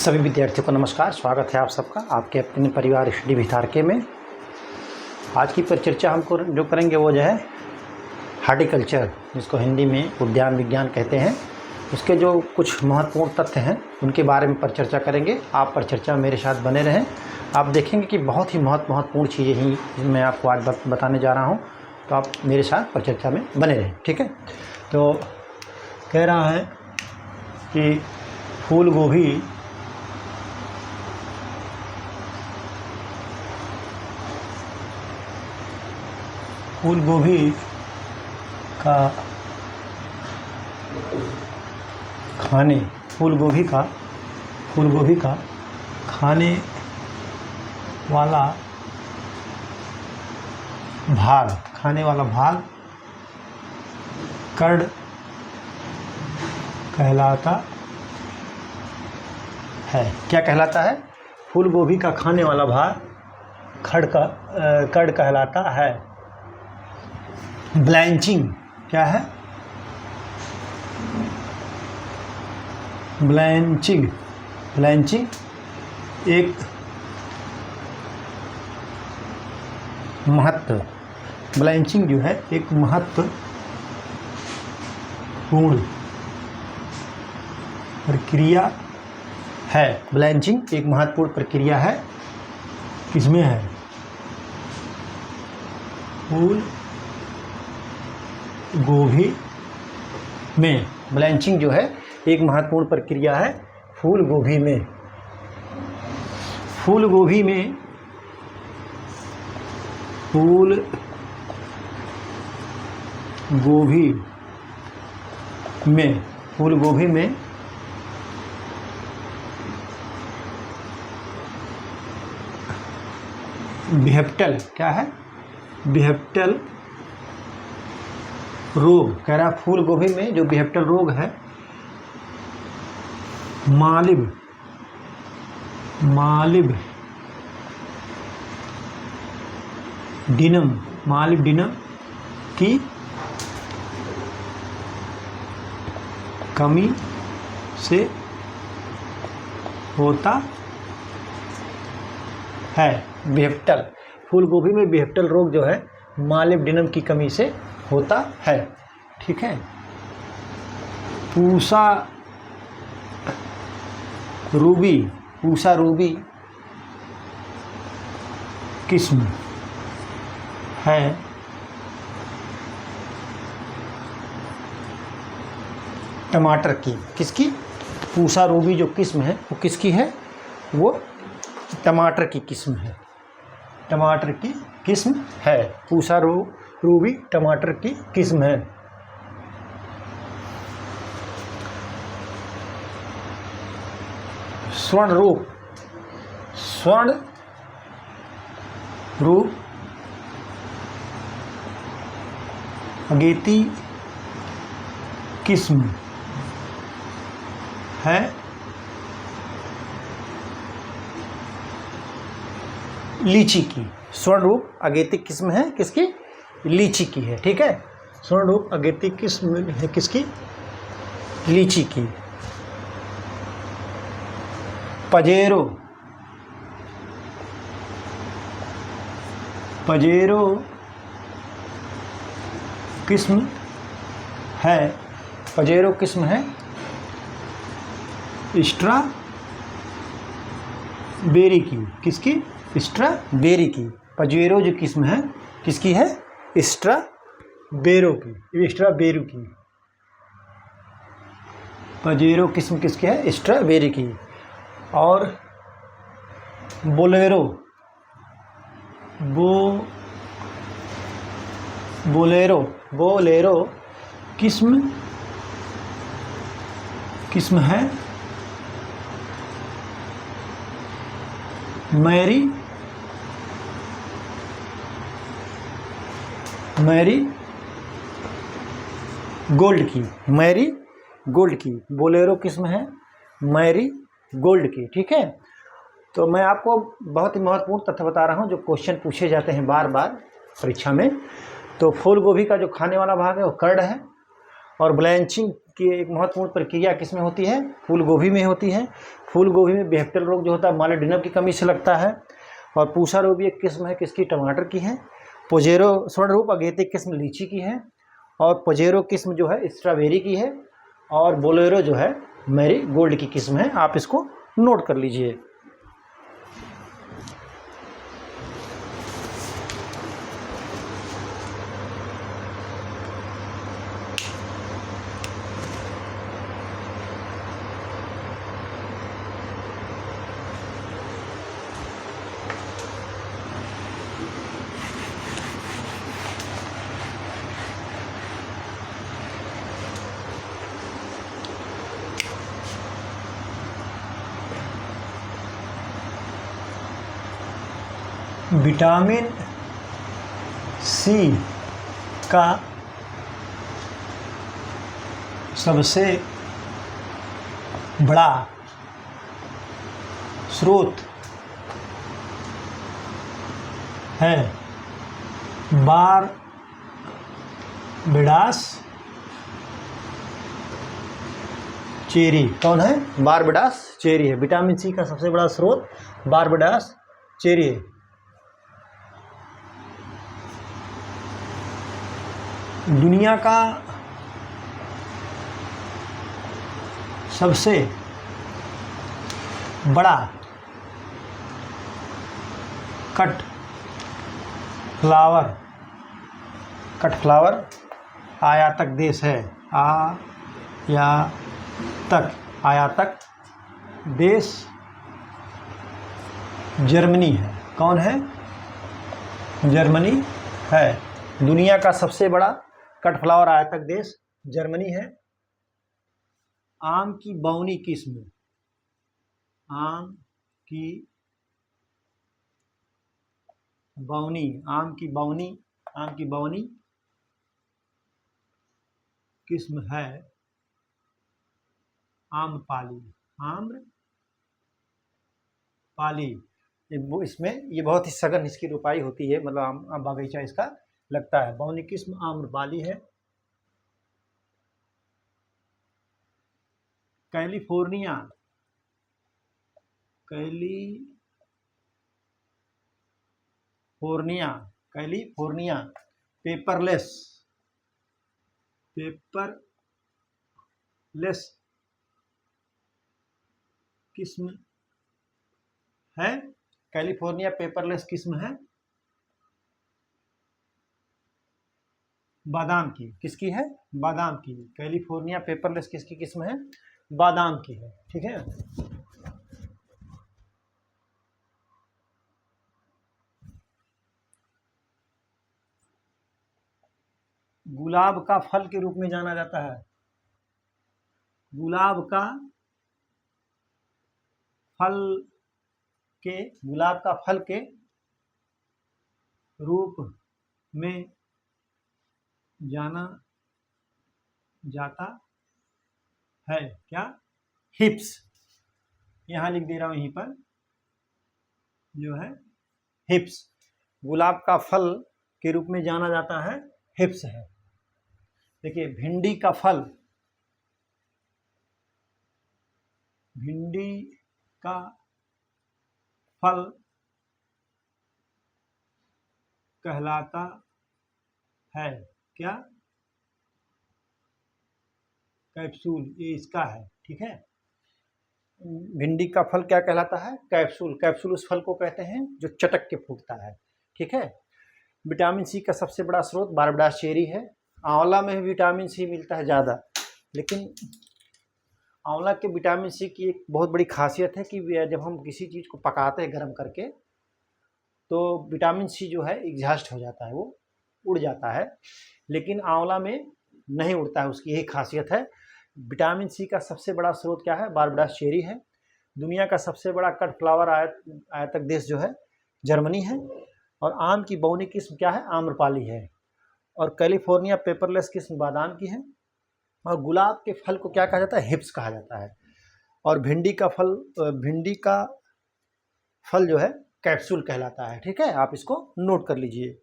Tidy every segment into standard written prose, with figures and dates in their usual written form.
सभी विद्यार्थियों को नमस्कार। स्वागत है आप सबका आपके अपने परिवार स्टडी वितारके में। आज की परिचर्चा हमको जो करेंगे वो जो है हार्टिकल्चर, जिसको हिंदी में उद्यान विज्ञान कहते हैं, उसके जो कुछ महत्वपूर्ण तथ्य हैं उनके बारे में परिचर्चा करेंगे। आप परिचर्चा मेरे साथ बने रहें। आप देखेंगे कि बहुत ही महत्वपूर्ण चीज़ें ही मैं आपको आज बताने जा रहा हूँ, तो आप मेरे साथ परिचर्चा में बने रहें, ठीक है। तो कह रहा है कि फूल गोभी का फूल गोभी का खाने वाला भाग कर्ड कहलाता है। क्या कहलाता है? फूल गोभी का खाने वाला भाग कर्ड कहलाता है। ब्लैंचिंग क्या है? ब्लैंचिंग एक ब्लैंचिंग जो है एक महत्वपूर्ण प्रक्रिया है। ब्लैंचिंग एक महत्वपूर्ण प्रक्रिया है। किसमें है? फूल गोभी में। ब्लैंचिंग जो है एक महत्वपूर्ण प्रक्रिया है फूल गोभी में। फूल गोभी में बिहेप्टल क्या है? बिहेप्टल रोग कह रहा है। फूल गोभी में जो बिहेप्टल रोग है, मालिब्डिनम की कमी से होता है। बिहेप्टल फूल गोभी में बिहेप्टल रोग जो है मालिब्डिनम की कमी से होता है, ठीक है। पूसा रूबी किस्म है टमाटर की। किसकी? पूसा रूबी जो किस्म है वो किसकी है? वो टमाटर की किस्म है। टमाटर की किस्म है। पूसा रूबी टमाटर की किस्म है। स्वर्ण रूप अगेती किस्म है लीची की। स्वर्ण रूप अगेती किस्म है किसकी? लीची की है, ठीक है। स्वर्ण रूप अगेती किस्म है किसकी? लीची की। पजेरो किस्म है स्ट्रॉबेरी की। किसकी? स्ट्रॉबेरी की। पजेरो जो किस्म है किसकी है? स्ट्रॉबेरी की। पजेरो किस्म किसकी है? स्ट्रॉबेरी की। और बोलेरो किस्म है मैरी गोल्ड की। बोलेरो किस्म है मैरी गोल्ड की, ठीक है। तो मैं आपको बहुत ही महत्वपूर्ण तथ्य बता रहा हूँ जो क्वेश्चन पूछे जाते हैं बार बार परीक्षा में। तो फूल गोभी का जो खाने वाला भाग है वो कर्ड है, और ब्लैंचिंग की एक महत्वपूर्ण प्रक्रिया किसमें होती है? फूल गोभी में होती है। फूल गोभी में बेहतर रोग जो होता है मॉलिबेडनम की कमी से लगता है। और पूसा रोग भी एक किस्म है किसकी? टमाटर की है। पोजेरो स्वर्ण रूप अगेती किस्म लीची की है। और पोजेरो किस्म जो है स्ट्रॉबेरी की है। और बोलेरो जो है मैरी गोल्ड की किस्म है। आप इसको नोट कर लीजिए। विटामिन सी का सबसे बड़ा स्रोत है बारबेडास चेरी। कौन है? बारबेडास चेरी है। विटामिन सी का सबसे बड़ा स्रोत बारबेडास चेरी है। दुनिया का सबसे बड़ा कट फ्लावर आयातक देश है। आयातक देश जर्मनी है। कौन है? जर्मनी है। दुनिया का सबसे बड़ा कट फ्लावर आयातक देश जर्मनी है। आम की बौनी किस्म, आम की बौनी किस्म है आम्रपाली। इसमें ये बहुत ही सघन इसकी रोपाई होती है, मतलब आम बागीचा इसका लगता है। बौनी किस्म आम्रपाली है। कैलिफोर्निया पेपरलेस किस्म है। कैलिफोर्निया पेपरलेस किस्म है बादाम की। किसकी है? बादाम की। कैलिफोर्निया पेपरलेस किसकी किस्म है? बादाम की है। ठीक है। गुलाब का फल के रूप में जाना जाता है। गुलाब का फल के रूप में जाना जाता है क्या? हिप्स। यहां लिख दे रहा हूं, यहीं पर जो है हिप्स। गुलाब का फल के रूप में जाना जाता है हिप्स है। देखिए भिंडी का फल कहलाता है क्या? कैप्सूल। ये इसका है। ठीक है। भिंडी का फल क्या कहलाता है? कैप्सूल। कैप्सूल उस फल को कहते हैं जो चटक के फूटता है। ठीक है। विटामिन सी का सबसे बड़ा स्रोत बारबेडास चेरी है। आंवला में भी विटामिन सी मिलता है ज़्यादा, लेकिन आंवला के विटामिन सी की एक बहुत बड़ी खासियत है कि जब हम किसी चीज़ को पकाते हैं गर्म करके, तो विटामिन सी जो है एग्जॉस्ट हो जाता है, वो उड़ जाता है। लेकिन आंवला में नहीं उड़ता है, उसकी यही खासियत है। विटामिन सी का सबसे बड़ा स्रोत क्या है? बारबेडास चेरी है। दुनिया का सबसे बड़ा कट फ्लावर आयातक देश जो है जर्मनी है। और आम की बौनी किस्म क्या है? आम्रपाली है। और कैलिफोर्निया पेपरलेस किस्म बादाम की है। और गुलाब के फल को क्या कहा जाता है? हिप्स कहा जाता है। और भिंडी का फल जो है कैप्सूल कहलाता है। ठीक है। आप इसको नोट कर लीजिए।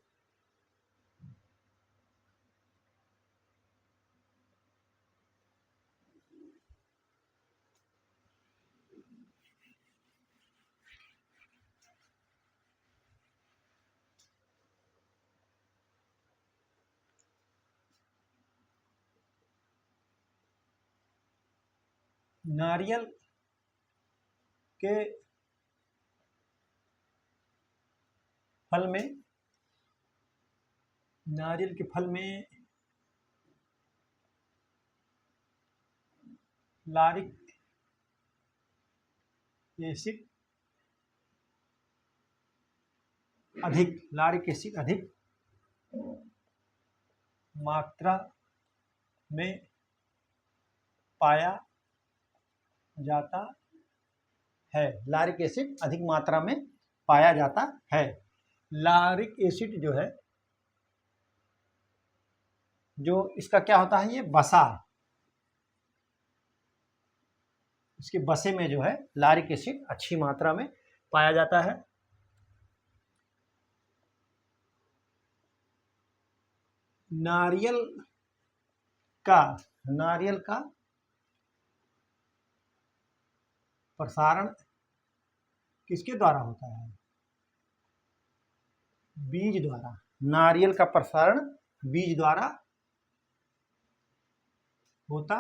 नारियल के फल में लारिक एसिड अधिक मात्रा में पाया जाता है। लारिक एसिड अधिक मात्रा में पाया जाता है। लारिक एसिड जो है, जो इसका क्या होता है, ये बसा, इसके बसे में जो है लारिक एसिड अच्छी मात्रा में पाया जाता है। नारियल का प्रसारण किसके द्वारा होता है? बीज द्वारा। नारियल का प्रसारण बीज द्वारा होता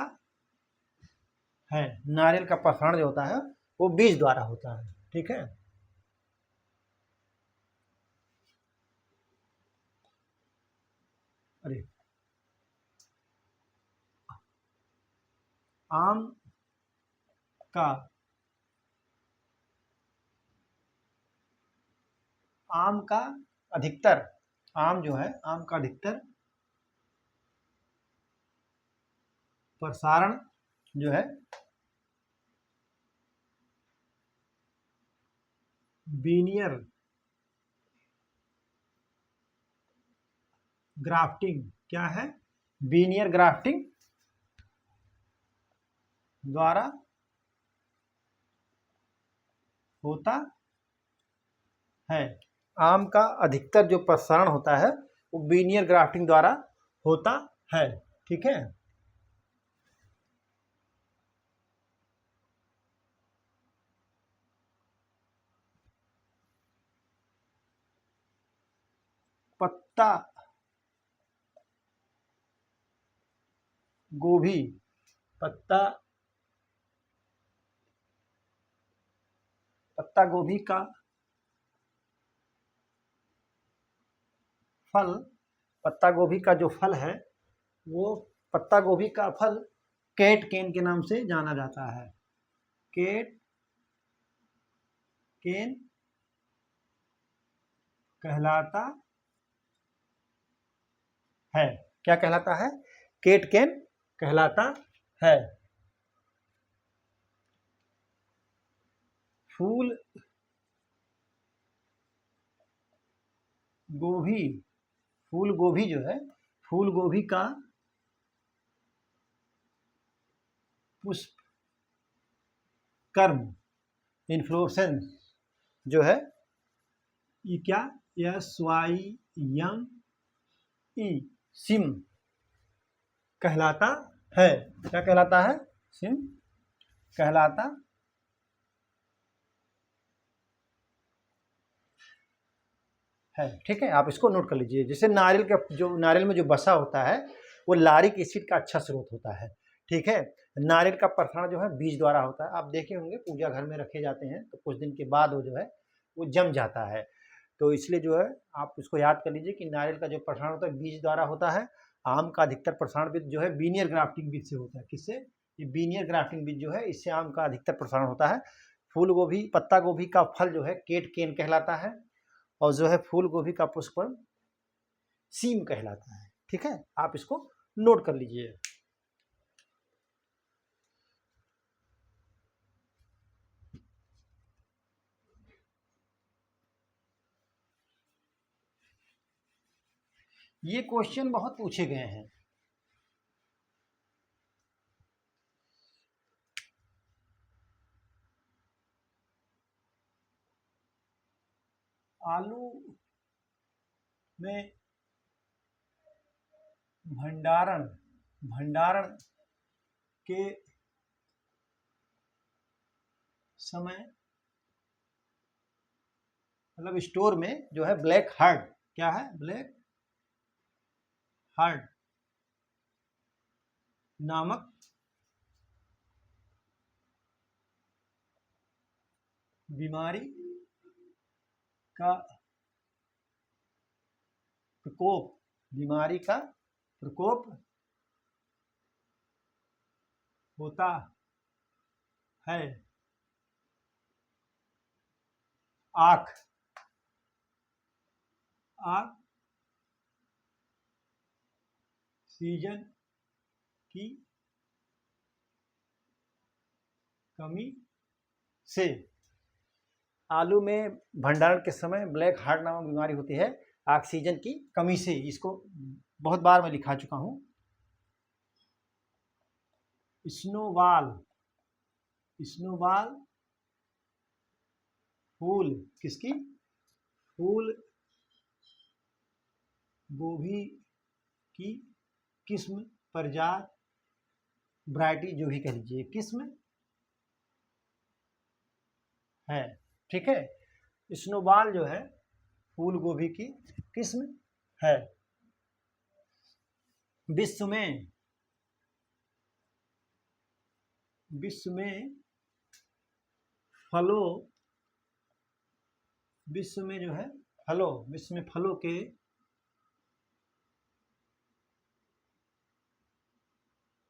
है। नारियल का प्रसारण जो होता है वो बीज द्वारा होता है। ठीक है। अरे आम का अधिकतर प्रसारण जो है बीनियर ग्राफ्टिंग, क्या है? बीनियर ग्राफ्टिंग द्वारा होता है। आम का अधिकतर जो प्रसारण होता है वो बीनियर ग्राफ्टिंग द्वारा होता है। ठीक है। पत्ता गोभी का फल, पत्ता गोभी का जो फल है वो पत्ता गोभी का फल कैट केन के नाम से जाना जाता है। कैट केन कहलाता है। क्या कहलाता है? कैट केन कहलाता है। फूल गोभी जो है, फूल गोभी का पुष्प कर्म, इन्फ्लोरेसेंस जो है, ये क्या, सिम कहलाता है। क्या कहलाता है? सिम कहलाता है। ठीक है, आप इसको नोट कर लीजिए। जैसे नारियल में जो बसा होता है वो लारिक एसिड का अच्छा स्रोत होता है। ठीक है। नारियल का प्रसारण जो है बीज द्वारा होता है। आप देखे होंगे पूजा घर में रखे जाते हैं तो कुछ दिन के बाद वो जो है वो जम जाता है। तो इसलिए जो है आप इसको याद कर लीजिए कि नारियल का जो प्रसारण होता है बीज द्वारा होता है। आम का अधिकतर प्रसारण बीज जो है बीनियर ग्राफ्टिंग बीज से होता है। किससे? ये बीनियर ग्राफ्टिंग बीज जो है इससे आम का अधिकतर प्रसारण होता है। पत्ता गोभी का फल जो है कैट केन कहलाता है और जो है फूल गोभी का पुष्प सीम कहलाता है। ठीक है, आप इसको नोट कर लीजिए। ये क्वेश्चन बहुत पूछे गए हैं। आलू में भंडारण के समय मतलब स्टोर में जो है ब्लैक हार्ट, क्या है? ब्लैक हार्ट नामक बीमारी का प्रकोप, बीमारी का प्रकोप होता है। आँख, ऑक्सीजन की कमी से। आलू में भंडारण के समय ब्लैक हार्ट नामक बीमारी होती है ऑक्सीजन की कमी से। इसको बहुत बार मैं लिखा चुका हूँ। स्नोबॉल, स्नोबॉल फूल किसकी? फूल गोभी की किस्म, प्रजाति, वैरायटी जो भी कह लीजिए, किस्म है। ठीक है, स्नोबॉल जो है फूल गोभी की किस्म है। विश्व में फलों, विश्व में जो है फलों, विश्व में फलों के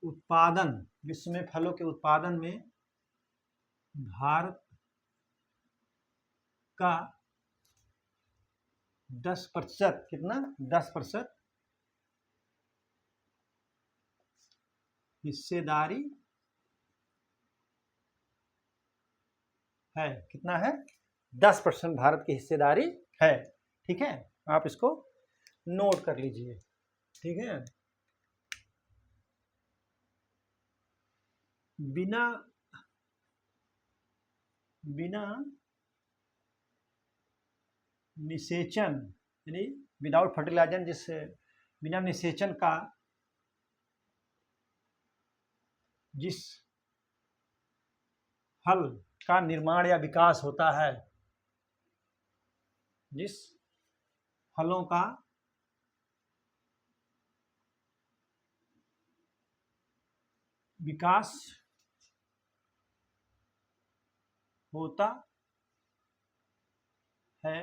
उत्पादन, विश्व में फलों के उत्पादन में भारत का 10%, कितना? 10% हिस्सेदारी है। कितना है? 10% भारत की हिस्सेदारी है। ठीक है, आप इसको नोट कर लीजिए। ठीक है, बिना निषेचन, यानी विदाउट फर्टिलाइजर, जिससे बिना निषेचन का जिस फल का निर्माण या विकास होता है, जिस फलों का विकास होता है,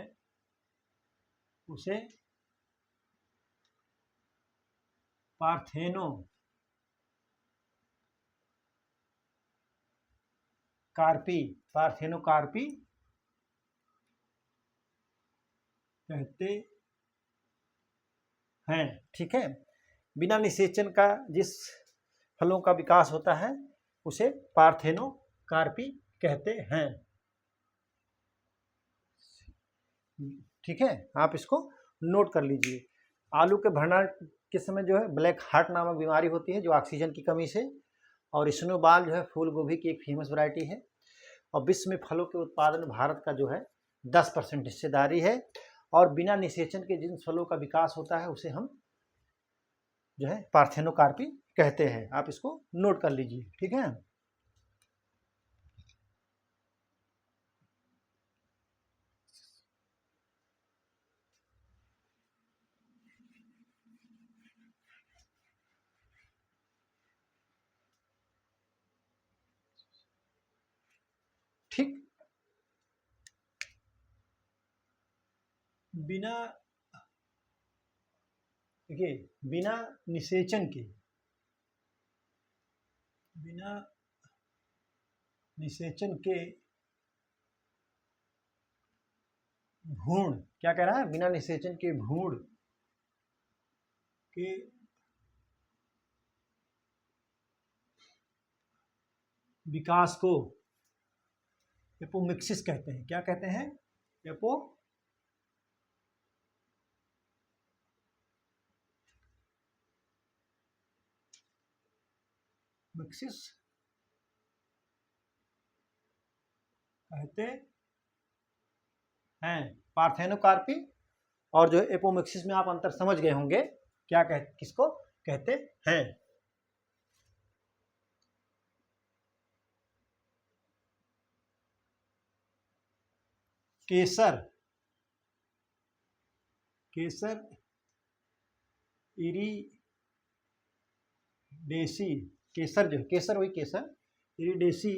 उसे पार्थेनोकार्पी कहते हैं। ठीक है, बिना निषेचन का जिस फलों का विकास होता है उसे पार्थेनोकार्पी कहते हैं। ठीक है, आप इसको नोट कर लीजिए। आलू के भंडारण के समय जो है ब्लैक हार्ट नामक बीमारी होती है, जो ऑक्सीजन की कमी से। और स्नोबॉल जो है फूल गोभी की एक फेमस वैरायटी है। और विश्व में फलों के उत्पादन भारत का जो है 10% हिस्सेदारी है। और बिना निषेचन के जिन फलों का विकास होता है उसे हम जो है पार्थेनोकार्पी कहते हैं। आप इसको नोट कर लीजिए। ठीक है, ठीक। बिना, देखिए, बिना निषेचन के भ्रूण, क्या कह रहा है? बिना निषेचन के भ्रूण के विकास को एपोमिक्सिस कहते हैं। क्या कहते हैं? एपोमिक्सिस कहते हैं। पार्थेनोकार्पी और जो एपोमिक्सिस में आप अंतर समझ गए होंगे, क्या किसको कहते हैं। केसर, इरिडेसी, केसर वही केसर इरिडेसी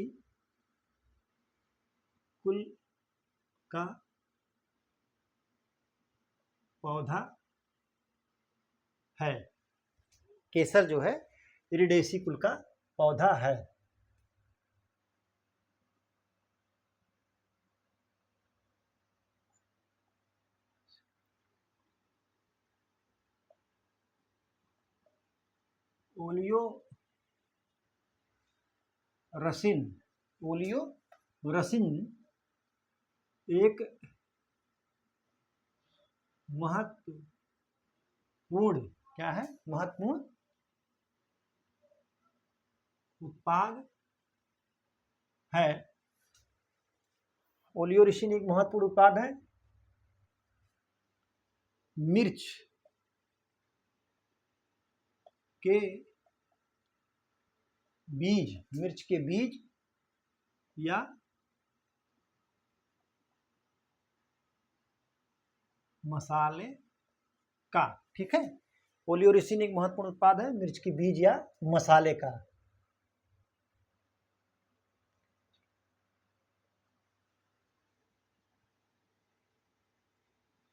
कुल का पौधा है। केसर जो है इरिडेसी कुल का पौधा है। ओलियो रसिन, ओलियो रसिन एक महत्वपूर्ण, क्या है, महत्वपूर्ण उत्पाद है। ओलियोरिसिन एक महत्वपूर्ण उत्पाद है। मिर्च के बीज, मिर्च के बीज या मसाले का, ठीक है। ओलियोरिसिन एक महत्वपूर्ण उत्पाद है मिर्च के बीज या मसाले का।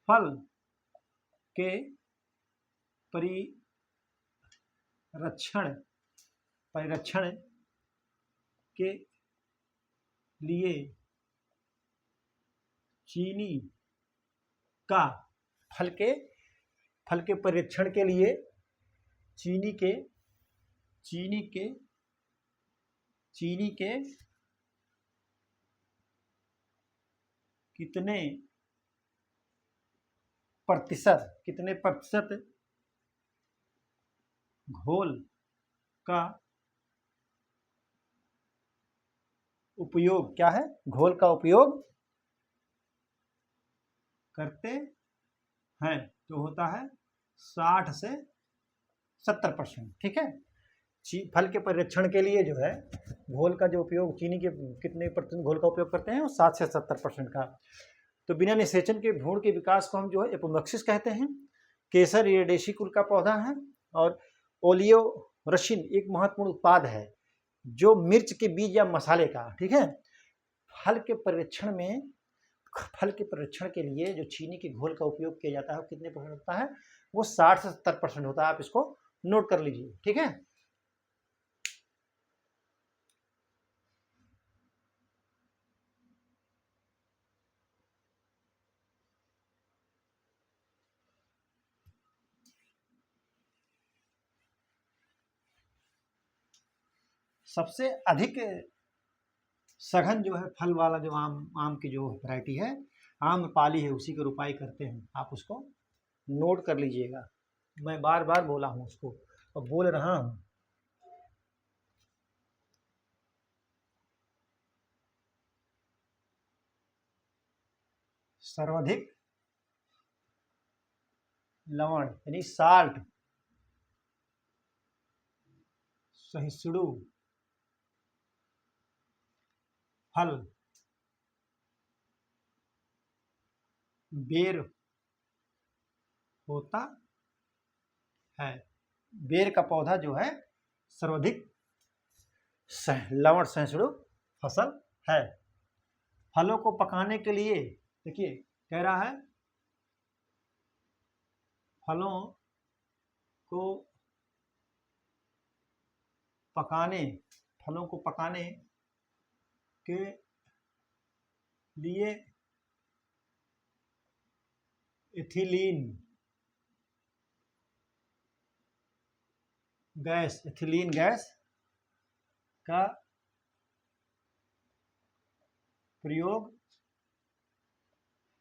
फल के परिरक्षण के लिए चीनी का, फल के परिरक्षण के लिए चीनी के कितने प्रतिशत घोल का उपयोग, क्या है, घोल का उपयोग करते हैं, तो होता है 60 से 70%, ठीक है। फल के परिरक्षण के लिए जो है घोल का जो उपयोग, चीनी के कितने % घोल का उपयोग करते हैं, वो 7 से 70% का। तो बिना निषेचन के भ्रूण के विकास को हम जो है एपोप्टोसिस कहते हैं। केसर इरिडेसी कुल का पौधा है। और ओलियोरसिन एक महत्वपूर्ण उत्पाद है जो मिर्च के बीज या मसाले का, ठीक है। फल के परिरक्षण के लिए जो चीनी के घोल का उपयोग किया जाता है वो कितने % होता है, वो 60 से 70% होता है। आप इसको नोट कर लीजिए, ठीक है। सबसे अधिक सघन जो है फल वाला जो आम की जो वैरायटी है, आम्रपाली है, उसी की रोपाई करते हैं। आप उसको नोट कर लीजिएगा। मैं बार बार बोला हूँ उसको और बोल रहा हूँ। सर्वाधिक लवण यानी साल्ट सहिष्णु फल बेर होता है। बेर का पौधा जो है सर्वाधिक लवण सहिष्णु फसल है। फलों को पकाने के लिए, देखिए कह रहा है फलों को पकाने के लिए एथिलीन गैस का प्रयोग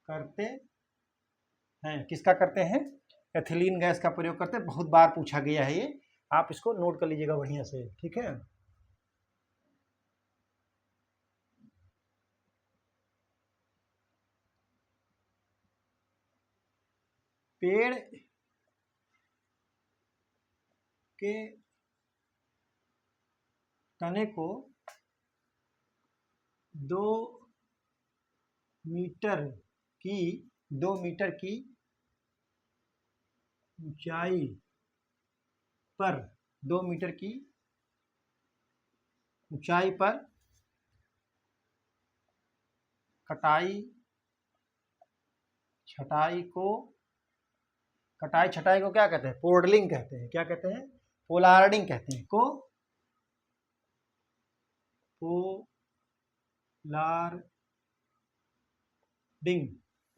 करते हैं। किसका करते हैं? एथिलीन गैस का प्रयोग करते हैं। बहुत बार पूछा गया है ये, आप इसको नोट कर लीजिएगा बढ़िया से, ठीक है। पेड़ के तने को 2 मीटर की ऊंचाई पर 2 मीटर की ऊंचाई पर कटाई छटाई को, कटाई छटाई को क्या कहते हैं? पोर्डलिंग कहते हैं। क्या कहते हैं? पोलार्डिंग कहते हैं। को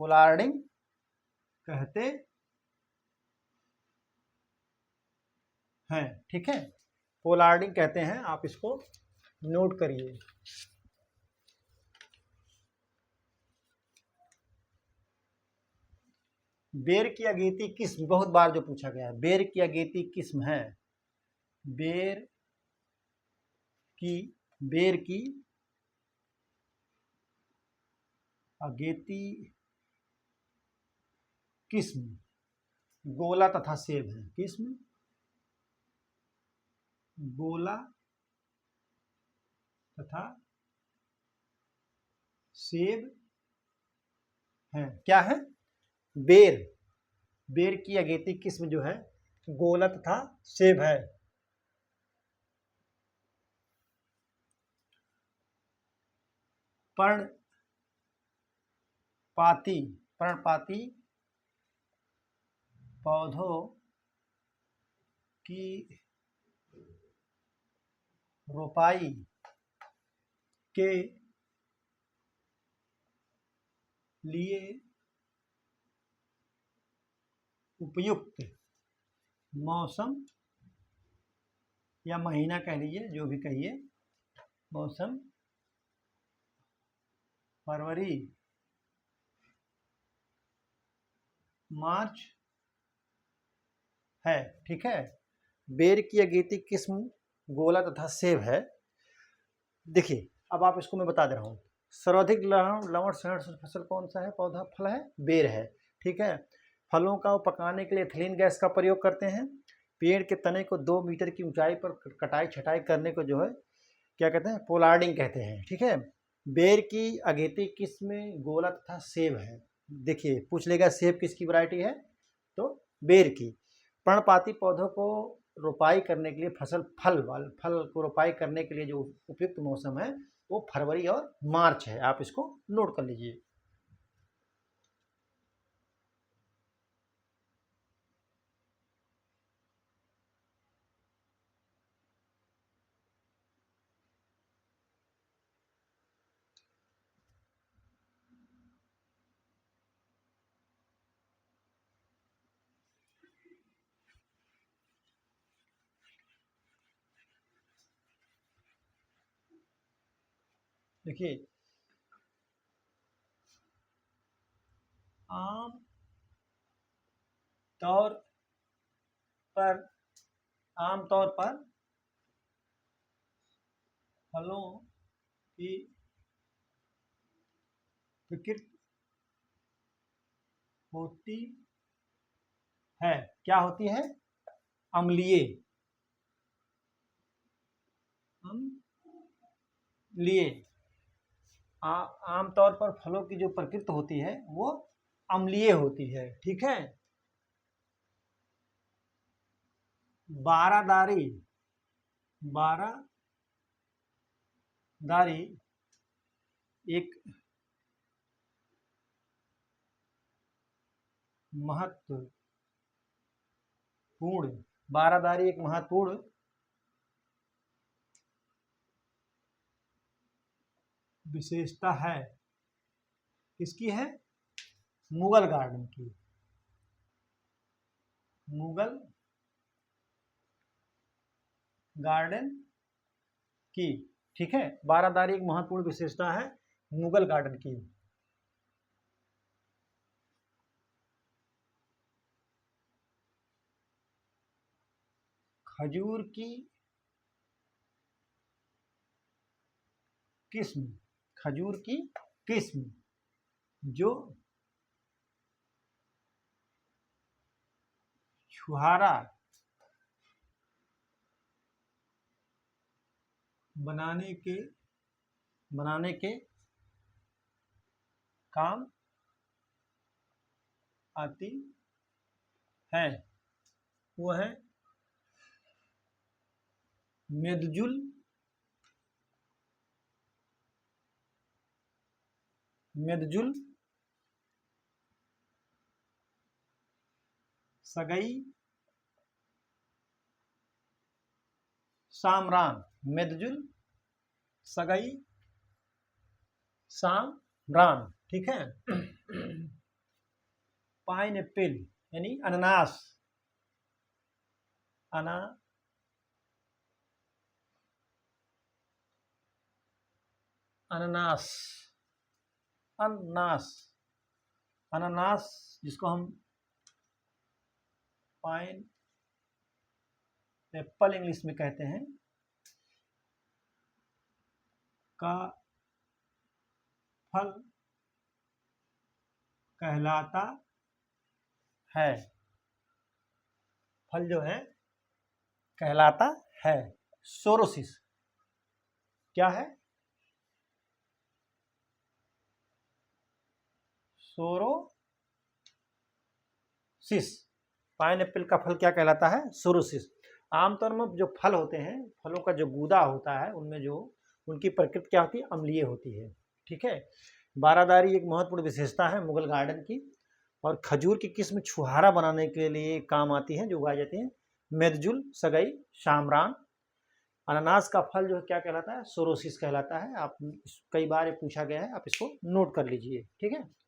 पोलार्डिंग कहते हैं। ठीक है, पोलार्डिंग कहते हैं। आप इसको नोट करिए। बेर की अगेती किस्म बहुत बार जो पूछा गया है, बेर की अगेती किस्म है। बेर की अगेती किस्म गोला तथा सेब है। किस्म गोला तथा सेब है। क्या है? बेर की अगेती किस्म जो है गोला तथा सेब है। पर्णपाती पौधों की रोपाई के लिए उपयुक्त मौसम या महीना कह लीजिए, जो भी कहिए, मौसम फरवरी मार्च है। ठीक है, बेर की अगेती किस्म गोला तथा सेब है। देखिए, अब आप इसको मैं बता दे रहा हूँ। सर्वाधिक लवण संहरणशील फसल कौन सा है? पौधा फल है, बेर है। ठीक है, फलों का पकाने के लिए एथिलीन गैस का प्रयोग करते हैं। पेड़ के तने को 2 मीटर की ऊंचाई पर कटाई छटाई करने को जो है क्या कहते हैं? पोलार्डिंग कहते हैं। ठीक है, बेर की अगेती किस्म गोला तथा सेब है। देखिए, पूछ लेगा सेब किसकी वैरायटी है, तो बेर की। पर्णपाती पौधों को रोपाई करने के लिए फल को रोपाई करने के लिए जो उपयुक्त मौसम है वो फरवरी और मार्च है। आप इसको नोट कर लीजिए। देखिए, आम तौर पर फलों की प्रकृति होती है। क्या होती है? अम्लीय। आमतौर पर फलों की जो प्रकृति होती है वो अम्लीय होती है। ठीक है, बारादारी एक महत्वपूर्ण विशेषता है। किसकी है? मुगल गार्डन की। मुगल गार्डन की। ठीक है, बारादारी एक महत्वपूर्ण विशेषता है मुगल गार्डन की। खजूर की किस्म जो छुहारा बनाने के काम आती है वो है मेदजुल सगई सामरान, मेदजुल सगई सामरान, ठीक है। पाइनएप्पल यानी अनानास, अनानास, अनानास, अनानास जिसको हम पाइन एप्पल इंग्लिश में कहते हैं, का फल कहलाता है, फल जो है कहलाता है सोरोसिस। क्या है? सोरोसिस। पाइनएप्पल का फल क्या कहलाता है? सोरोसिस। आमतौर में जो फल होते हैं, फलों का जो गूदा होता है, उनमें जो उनकी प्रकृति क्या होती है? अम्लीय होती है, ठीक है। बारादारी एक महत्वपूर्ण विशेषता है मुगल गार्डन की, और खजूर की किस्म छुहारा बनाने के लिए काम आती है, जो उगाई जाती है। मेदजुल सगई शामरान। अनानास का फल जो है क्या कहलाता है? सोरोसिस कहलाता है। आप कई बार ये पूछा गया है, आप इसको नोट कर लीजिए, ठीक है।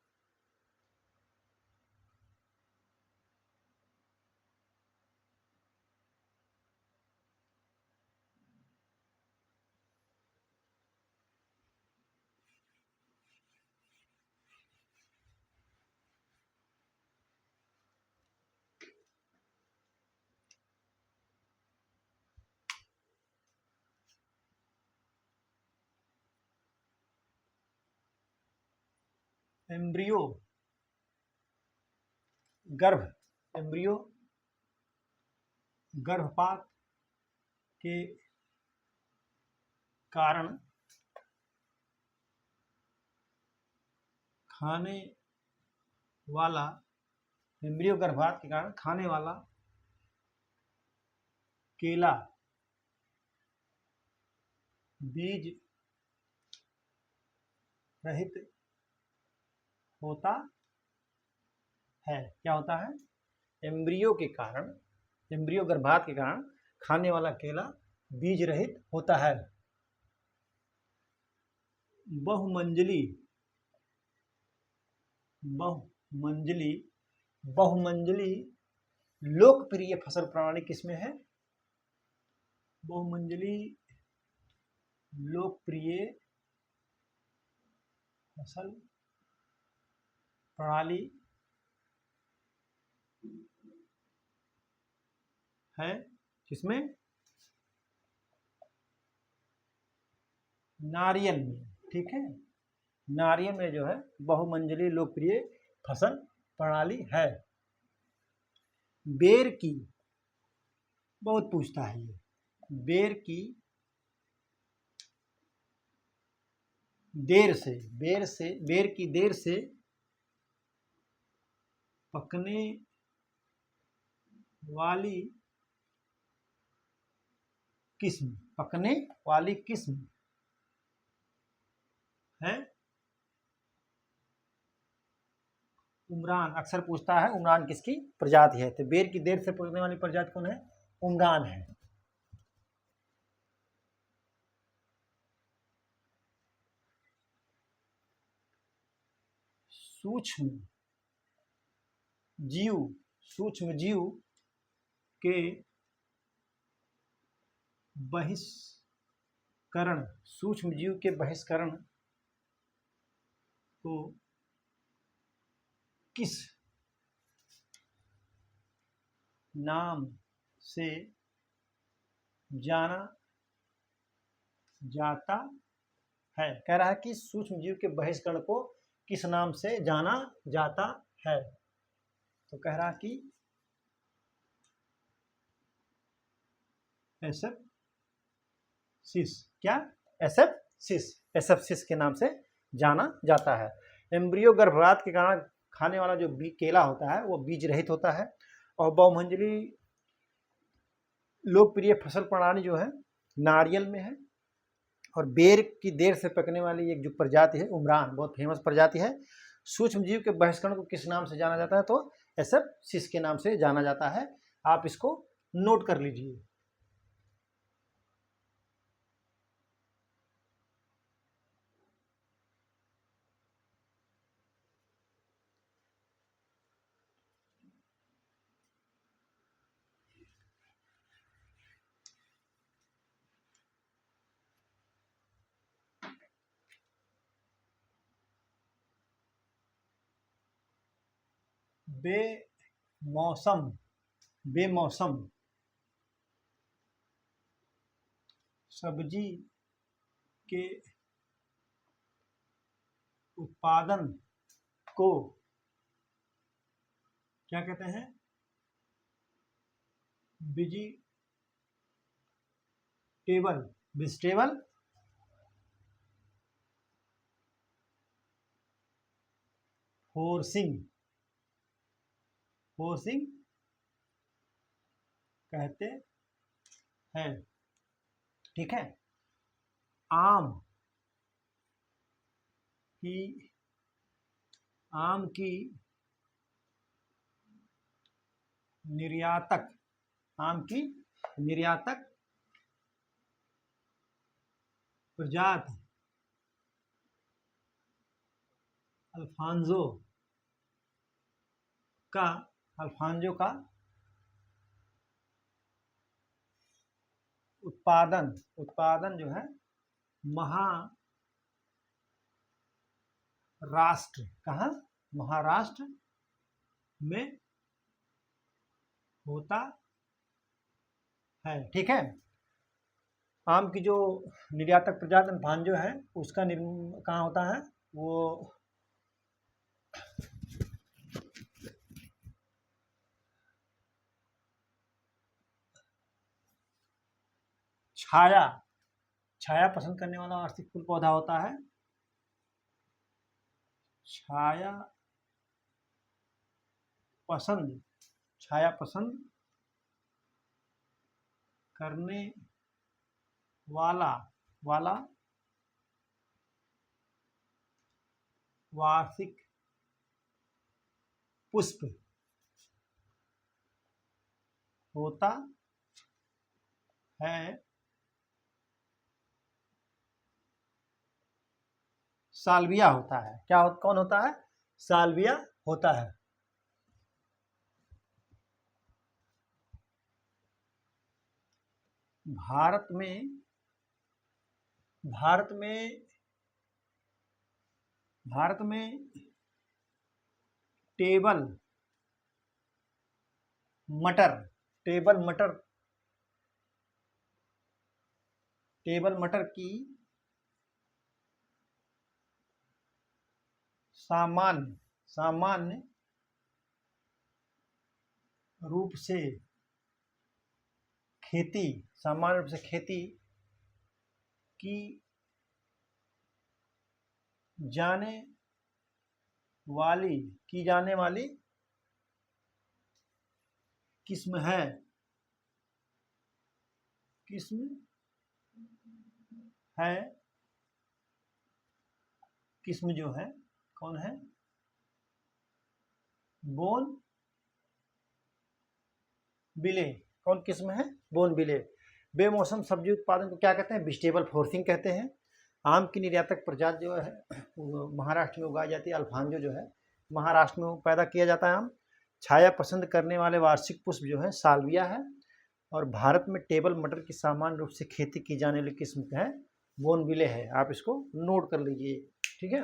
एम्ब्रियो गर्भ, एम्ब्रियो गर्भपात के कारण खाने वाला, एम्ब्रियो गर्भपात के कारण खाने वाला केला बीज रहित होता है। क्या होता है? एम्ब्रियो के कारण, एम्ब्रियो गर्भपात के कारण खाने वाला केला बीज रहित होता है। बहुमंजिली, बहुमंजिली, बहुमंजिली लोकप्रिय फसल प्रणाली किसमें है? बहुमंजिली लोकप्रिय फसल प्रणाली है किसमें? नारियल में, ठीक है। नारियल में जो है बहुमंजिली लोकप्रिय फसल प्रणाली है। बेर की, बहुत पूछता है ये, बेर की देर से, बेर की देर से पकने वाली किस्म, पकने वाली किस्म है उमरान। अक्सर पूछता है उमरान किसकी प्रजाति है, तो बेर की देर से पकने वाली प्रजाति कौन है? उमरान है। सूक्ष्म जीव, सूक्ष्म जीव के बहिष्करण, सूक्ष्म जीव के बहिष्करण को किस नाम से जाना जाता है? कह रहा है कि सूक्ष्म जीव के बहिष्करण को किस नाम से जाना जाता है? तो कह रहा कि एसेप्सिस। क्या? एसेप्सिस, एसेप्सिस के नाम से जाना जाता है। एम्ब्रियो गर्भपात के कारण खाने वाला जो केला होता है वो बीज रहित होता है। और बहुमंजिली लोकप्रिय फसल प्रणाली जो है नारियल में है। और बेर की देर से पकने वाली एक जो प्रजाति है उमरान, बहुत फेमस प्रजाति है। सूक्ष्म जीव के बहिष्करण को किस नाम से जाना जाता है? तो एसेप्सिस के नाम से जाना जाता है। आप इसको नोट कर लीजिए। बेमौसम, बेमौसम सब्जी के उत्पादन को क्या कहते हैं? वेजिटेबल, वेजिटेबल फोर्सिंग, फोर्सिंग कहते हैं। ठीक है। आम की, आम की निर्यातक, आम की निर्यातक प्रजाति अल्फांजो का, अल्फांजो का उत्पादन, उत्पादन जो है महाराष्ट्र, कहाँ? महाराष्ट्र में होता है। ठीक है। आम की जो निर्यातक प्रजाति अल्फांजो है उसका कहाँ होता है? वो छाया, छाया पसंद करने वाला वार्षिक फूल पौधा होता है। छाया पसंद, छाया पसंद करने वाला, वाला वार्षिक पुष्प होता है साल्विया होता है। क्या कौन होता है? साल्विया होता है। भारत में, भारत में, भारत में टेबल मटर, टेबल मटर, टेबल मटर की सामान्य, सामान्य रूप से खेती, सामान्य रूप से खेती की जाने वाली, की जाने वाली किस्म है, किस्म है, किस्म जो है कौन है? बोन बिले। कौन किस्म है? बोन बिले। बेमौसम सब्जी उत्पादन को क्या कहते हैं? वेजिटेबल फोर्सिंग कहते हैं। आम की निर्यातक प्रजाति जो है वो महाराष्ट्र में उगाई जाती है। अल्फांजो जो है महाराष्ट्र में पैदा किया जाता है आम। छाया पसंद करने वाले वार्षिक पुष्प जो है साल्विया है। और भारत में टेबल मटर की सामान्य रूप से खेती की जाने वाली किस्म है बोनविले है। आप इसको नोट कर लीजिए। ठीक है।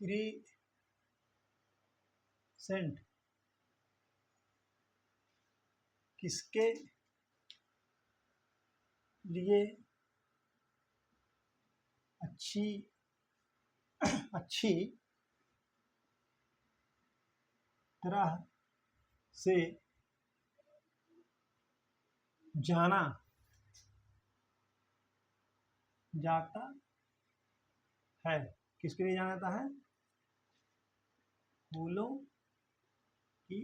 क्रीसेंट किसके लिए अच्छी तरह से जाना जाता है। किसके लिए जाना जाता है? फूलों की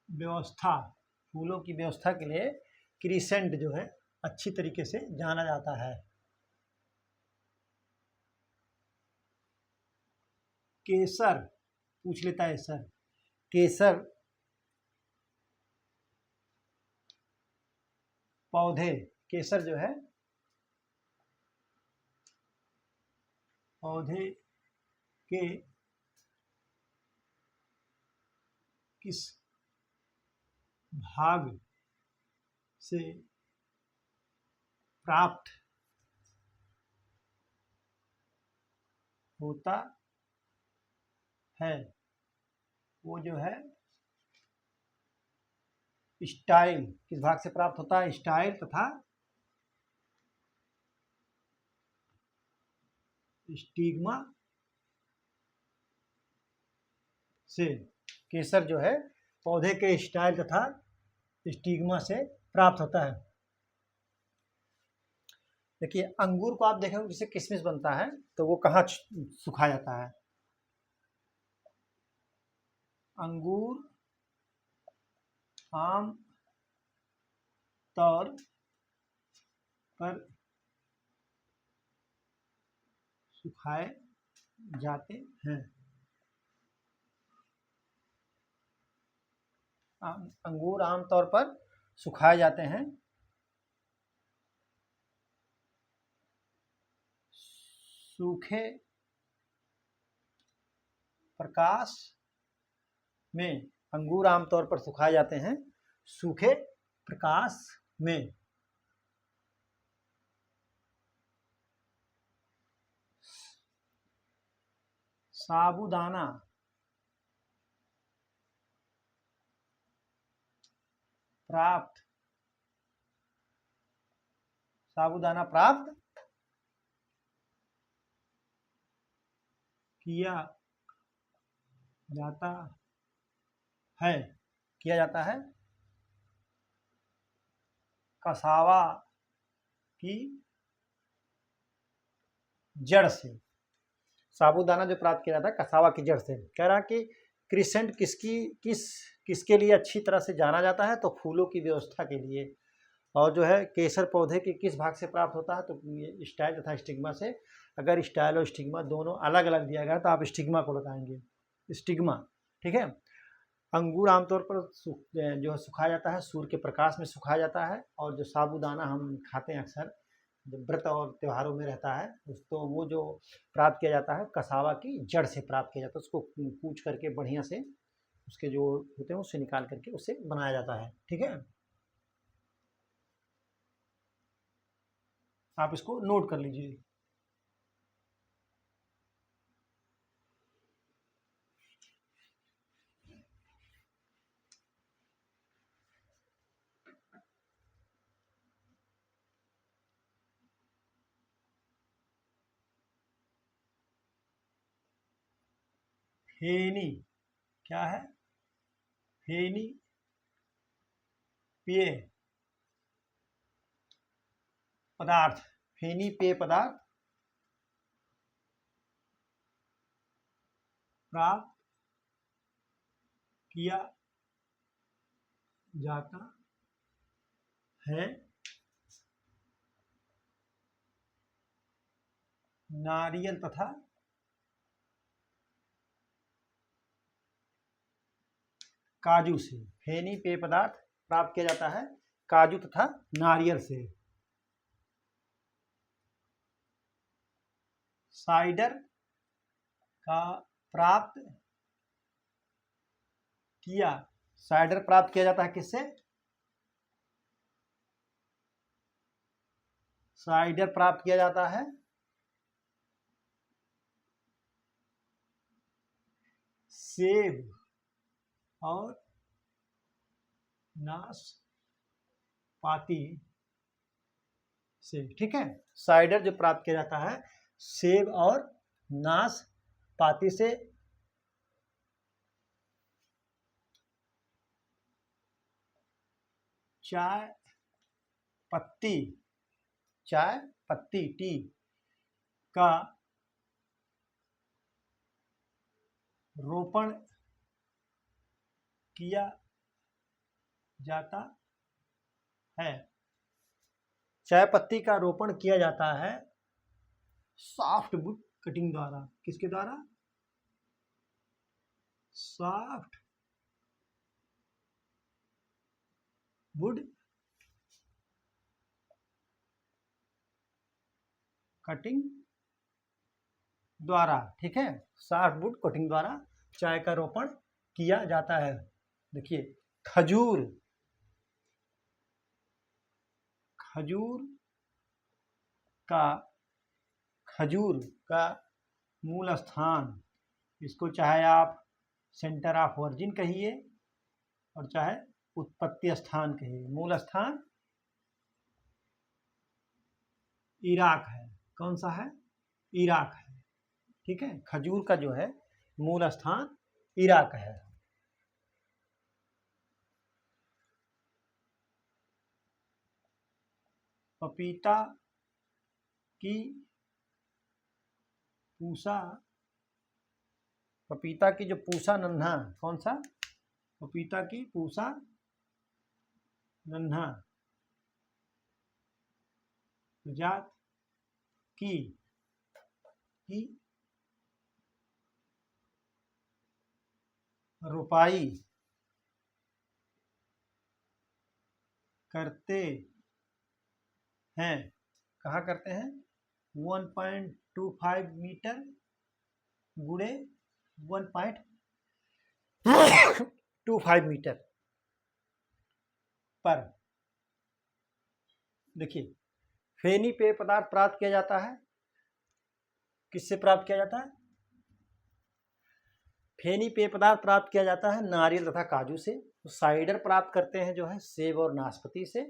व्यवस्था, फूलों की व्यवस्था के लिए क्रिसेंट जो है अच्छी तरीके से जाना जाता है। केसर पूछ लेता है सर, केसर पौधे, केसर जो है पौधे के किस भाग से प्राप्त होता है? वो जो है स्टाइल, किस भाग से प्राप्त होता है? स्टाइल तथा स्टिग्मा से। केसर जो है पौधे के स्टाइल तथा स्टिग्मा से प्राप्त होता है। देखिए अंगूर को आप देखेंगे जिससे किशमिश बनता है तो वो कहाँ सुखाया जाता है? अंगूर आम तौर पर सुखाए जाते हैं। अंगूर आमतौर पर सुखाए जाते हैं। सूखे प्रकाश में अंगूर आमतौर पर सुखाए जाते हैं। सूखे प्रकाश में। साबूदाना प्राप्त किया जाता है कसावा की जड़ से। साबूदाना जो प्राप्त किया जाता है कसावा की जड़ से। कह रहा कि क्रिसेंट किसके लिए अच्छी तरह से जाना जाता है? तो फूलों की व्यवस्था के लिए। और जो है केसर पौधे के किस भाग से प्राप्त होता है? तो ये स्टाइल तथा स्टिग्मा से। अगर स्टाइल और स्टिग्मा दोनों अलग अलग दिया गया तो आप स्टिग्मा को लगाएंगे, स्टिग्मा, ठीक है। अंगूर आमतौर पर जो है सुखाया जाता है, सूर्य के प्रकाश में सुखाया जाता है। और जो साबूदाना हम खाते हैं अक्सर जब व्रत और त्योहारों में रहता है तो वो जो प्राप्त किया जाता है कसावा की जड़ से प्राप्त किया जाता है। उसको कूच करके बढ़िया से उसके जो होते हैं उससे निकाल करके उससे बनाया जाता है, ठीक है। आप इसको नोट कर लीजिए। फेनी क्या है? फेनी पेय पदार्थ, फेनी पेय पदार्थ प्राप्त किया जाता है नारियल तथा काजू से। फेनी पेय पदार्थ प्राप्त किया जाता है काजू तथा नारियल से। साइडर का प्राप्त किया, साइडर प्राप्त किया जाता है किससे? साइडर प्राप्त किया जाता है सेब और नाशपाती से, ठीक है। साइडर जो प्राप्त किया जाता है सेब और नाशपाती से। चाय पत्ती टी का रोपण किया जाता है। चाय पत्ती का रोपण किया जाता है सॉफ्टवुड कटिंग द्वारा। किसके द्वारा? सॉफ्टवुड कटिंग द्वारा, ठीक है। सॉफ्टवुड कटिंग द्वारा चाय का रोपण किया जाता है। देखिए खजूर का मूल स्थान, इसको चाहे आप सेंटर ऑफ ओरिजिन कहिए और चाहे उत्पत्ति स्थान कहिए। मूल स्थान इराक है। कौन सा है? इराक है, ठीक है। खजूर का जो है मूल स्थान इराक है। पपीता की जो पूसा नन्हा, कौन सा? पपीता की पूसा नन्हा जात की रोपाई करते हैं। कहाँ करते हैं? 1.25 मीटर गुणे 1.25 मीटर पर। देखिए फेनी पेय पदार्थ प्राप्त किया जाता है। किससे प्राप्त किया जाता है? फेनी पेय पदार्थ प्राप्त किया जाता है नारियल तथा काजू से। तो साइडर प्राप्त करते हैं जो है सेब और नाशपाती से।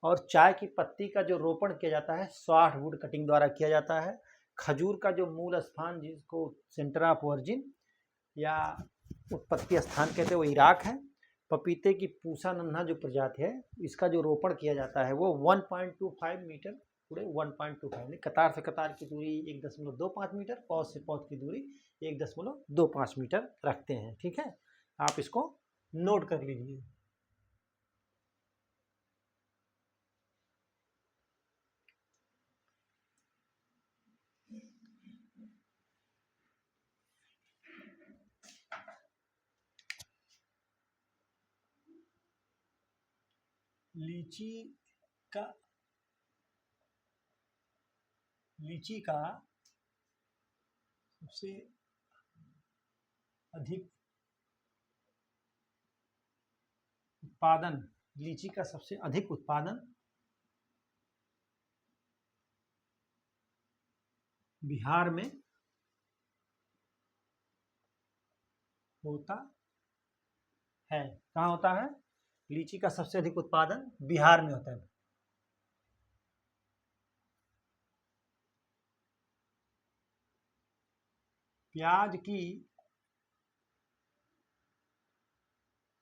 और चाय की पत्ती का जो रोपण किया जाता है सॉफ्टवुड कटिंग द्वारा किया जाता है। खजूर का जो मूल स्थान, जिसको सेंटर ऑफ ओरिजिन या उत्पत्ति स्थान कहते हैं, वो इराक है। पपीते की पूसा नन्हा जो प्रजाति है, इसका जो रोपण किया जाता है वो 1.25 मीटर पूरे 1.25, कतार से कतार की दूरी 1.25 मीटर, पौध से पौध की दूरी 1.25 मीटर रखते हैं, ठीक है। आप इसको नोट कर लीजिए। लीची का सबसे अधिक उत्पादन बिहार में होता है। कहाँ होता है? लीची का सबसे अधिक उत्पादन बिहार में होता है। प्याज की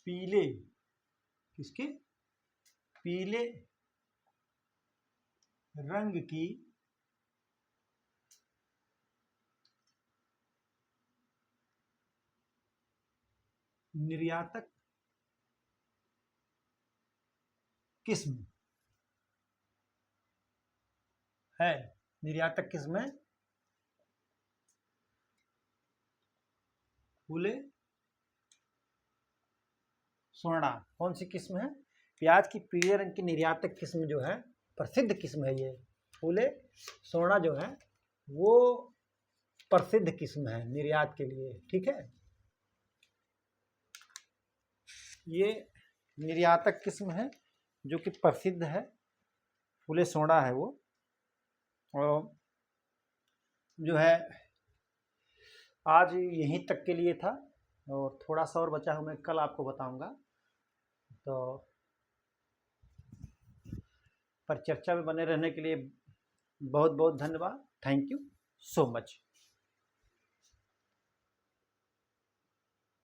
पीले रंग की निर्यातक किस्म है। निर्यातक किस्म है फूले सोना। कौन सी किस्म है? प्याज की पीले रंग की निर्यातक किस्म जो है, प्रसिद्ध किस्म है ये फूले सोना जो है, वो प्रसिद्ध किस्म है निर्यात के लिए, ठीक है। ये निर्यातक किस्म है जो कि प्रसिद्ध है, फूले सोना है वो। और जो है आज यहीं तक के लिए था, और थोड़ा सा और बचा है, मैं कल आपको बताऊंगा। तो पर चर्चा में बने रहने के लिए बहुत बहुत धन्यवाद। Thank you so much.